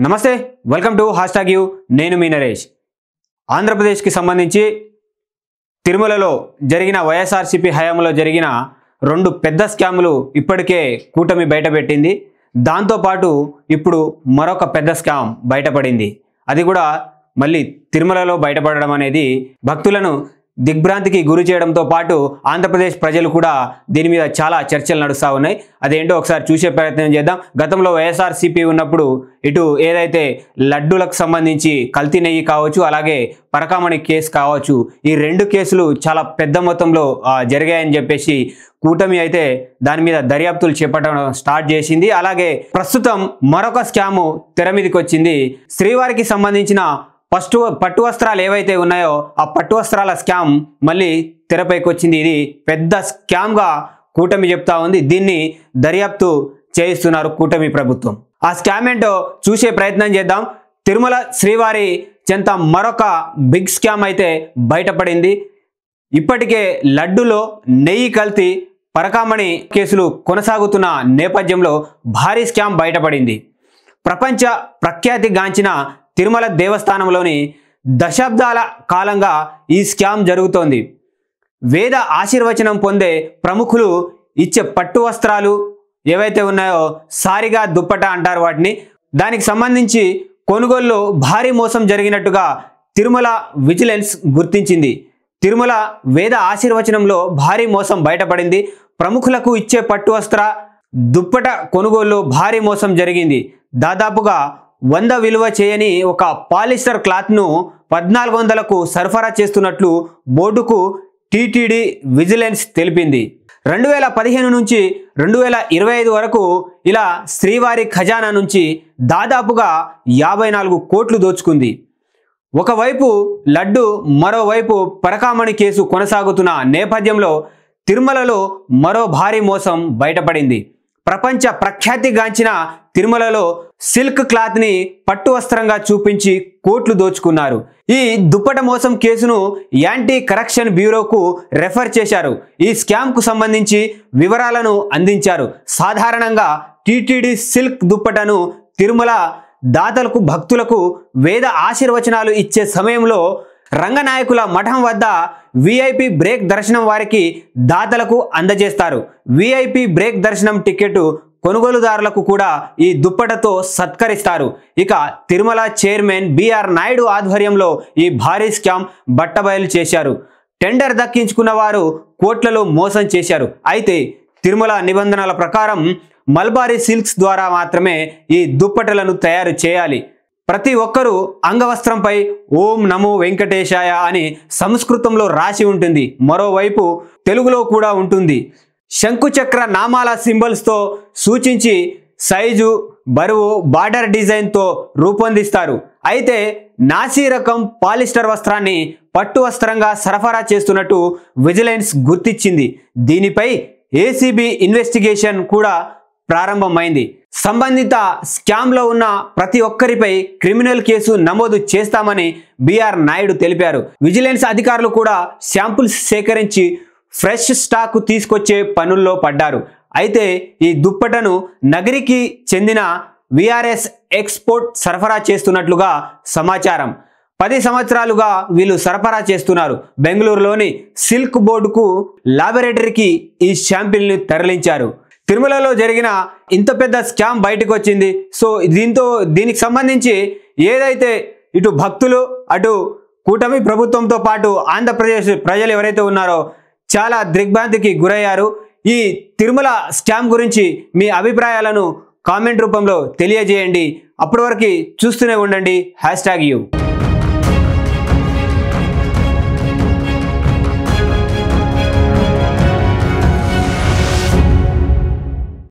నమస్తే welcome to #you నేను మీ నరేష్. ఆంధ్రప్రదేశ్కి సంబంధించి తిరుమలలో జరిగిన వైఎస్ఆర్సీపీ హయాంలో జరిగిన రెండు పెద్ద స్కాములు ఇప్పటికే కూటమి బయటపెట్టింది. దాంతో పాటు ఇప్పుడు మరొక పెద్ద స్కామ్ బయటపడింది. అది కూడా మళ్ళీ తిరుమలలో బయటపడడం అనేది భక్తులను దిగ్భ్రాంతికి గురి చేయడంతో పాటు ఆంధ్రప్రదేశ్ ప్రజలు కూడా దీని మీద చాలా చర్చలు నడుస్తూ ఉన్నాయి. అదేంటో ఒకసారి చూసే ప్రయత్నం చేద్దాం. గతంలో వైఎస్ఆర్సీపీ ఉన్నప్పుడు ఇటు ఏదైతే లడ్డూలకు సంబంధించి కల్తీ నెయ్యి కావచ్చు, అలాగే పరకామణి కేసు కావచ్చు, ఈ రెండు కేసులు చాలా పెద్ద మొత్తంలో జరిగాయని చెప్పేసి కూటమి అయితే దాని మీద దర్యాప్తులు చేపట్టడం స్టార్ట్ చేసింది. అలాగే ప్రస్తుతం మరొక స్కాము తెర మీదకి వచ్చింది. శ్రీవారికి సంబంధించిన పట్టు వస్త్రాలు ఏవైతే ఉన్నాయో ఆ పట్టు వస్త్రాల స్కామ్ మళ్ళీ తెరపైకి వచ్చింది. ఇది పెద్ద స్కామ్గా కూటమి చెప్తా ఉంది. దీన్ని దర్యాప్తు చేయిస్తున్నారు కూటమి ప్రభుత్వం. ఆ స్కామ్ ఏంటో చూసే ప్రయత్నం చేద్దాం. తిరుమల శ్రీవారి చెంత మరొక బిగ్ స్కామ్ అయితే బయటపడింది. ఇప్పటికే లడ్డులో నెయ్యి కల్తీ, పరకామణి కేసులు కొనసాగుతున్న నేపథ్యంలో భారీ స్కామ్ బయటపడింది. ప్రపంచ ప్రఖ్యాతిగాంచిన తిరుమల దేవస్థానంలోని దశాబ్దాల కాలంగా ఈ స్కామ్ జరుగుతోంది. వేద ఆశీర్వచనం పొందే ప్రముఖులు ఇచ్చే పట్టు వస్త్రాలు ఏవైతే ఉన్నాయో సారిగా దుప్పట అంటారు వాటిని. దానికి సంబంధించి కొనుగోలులో భారీ మోసం జరిగినట్టుగా తిరుమల విజిలెన్స్ గుర్తించింది. తిరుమల వేద ఆశీర్వచనంలో భారీ మోసం బయటపడింది. ప్రముఖులకు ఇచ్చే పట్టు వస్త్ర దుప్పట కొనుగోలులో భారీ మోసం జరిగింది. దాదాపుగా 100 విలువ చేయని ఒక పాలిస్టర్ క్లాత్ను 1400కు సరఫరా చేస్తున్నట్లు బోర్డుకు టీటీడీ విజిలెన్స్ తెలిపింది. 2015 నుంచి 2025 వరకు ఇలా శ్రీవారి ఖజానా నుంచి దాదాపుగా 54 కోట్లు దోచుకుంది. ఒకవైపు లడ్డు, మరోవైపు పరకామణి కేసు కొనసాగుతున్న నేపథ్యంలో తిరుమలలో మరో భారీ మోసం బయటపడింది. ప్రపంచ ప్రఖ్యాతిగాంచిన తిరుమలలో సిల్క్ క్లాత్ని పట్టు వస్త్రంగా చూపించి కోట్లు దోచుకున్నారు. ఈ దుప్పట మోసం కేసును యాంటీ కరప్షన్ బ్యూరోకు రెఫర్ చేశారు. ఈ స్కామ్కు సంబంధించి వివరాలను అందించారు. సాధారణంగా టీటీడీ సిల్క్ దుప్పటను తిరుమల దాతలకు, భక్తులకు వేద ఆశీర్వచనాలు ఇచ్చే సమయంలో రంగనాయకుల మఠం వద్ద విఐపి బ్రేక్ దర్శనం వారికి దాతలకు అందజేస్తారు. విఐపి బ్రేక్ దర్శనం టికెట్ కొనుగోలుదారులకు కూడా ఈ దుప్పటతో సత్కరిస్తారు. ఇక తిరుమల చైర్మన్ బిఆర్ నాయుడు ఆధ్వర్యంలో ఈ భారీ స్కామ్ బట్టబయలు చేశారు. టెండర్ దక్కించుకున్న వారు కోట్లలో మోసం చేశారు. అయితే తిరుమల నిబంధనల ప్రకారం మల్బారీ సిల్క్స్ ద్వారా మాత్రమే ఈ దుప్పటలను తయారు చేయాలి. ప్రతి ఒక్కరూ అంగవస్త్రంపై ఓం నమో వెంకటేశాయ అని సంస్కృతంలో రాసి ఉంటుంది. మరోవైపు తెలుగులో కూడా ఉంటుంది. శంకుచక్ర నామాల సింబల్స్తో సూచించి సైజు, బరువు, బార్డర్ డిజైన్తో రూపొందిస్తారు. అయితే నాసీ రకం పాలిస్టర్ వస్త్రాన్ని పట్టు వస్త్రంగా సరఫరా చేస్తున్నట్టు విజిలెన్స్ గుర్తించింది. దీనిపై ఏసీబీ ఇన్వెస్టిగేషన్ కూడా ప్రారంభమైంది. సంబంధిత స్కామ్లో ఉన్న ప్రతి ఒక్కరిపై క్రిమినల్ కేసు నమోదు చేస్తామని బిఆర్ నాయుడు తెలిపారు. విజిలెన్స్ అధికారులు కూడా శాంపుల్స్ సేకరించి ఫ్రెష్ స్టాక్ తీసుకొచ్చే పనుల్లో పడ్డారు. అయితే ఈ దుప్పటను నగరికి చెందిన విఆర్ఎస్ ఎక్స్పోర్ట్ సరఫరా చేస్తున్నట్లుగా సమాచారం. 10 సంవత్సరాలుగా వీళ్ళు సరఫరా చేస్తున్నారు. బెంగళూరులోని సిల్క్ బోర్డుకు లాబొరేటరీకి ఈ శాంపిల్ని తరలించారు. తిరుమలలో జరిగిన ఇంత పెద్ద స్కామ్ బయటకు వచ్చింది. సో దీనికి సంబంధించి ఏదైతే ఇటు భక్తులు, అటు కూటమి ప్రభుత్వంతో పాటు ఆంధ్రప్రదేశ్ ప్రజలు ఎవరైతే ఉన్నారో చాలా దిగ్భ్రాంతికి గురయ్యారు. ఈ తిరుమల స్కామ్ గురించి మీ అభిప్రాయాలను కామెంట్ రూపంలో తెలియజేయండి. అప్పటి వరకు చూస్తూనే ఉండండి #యు.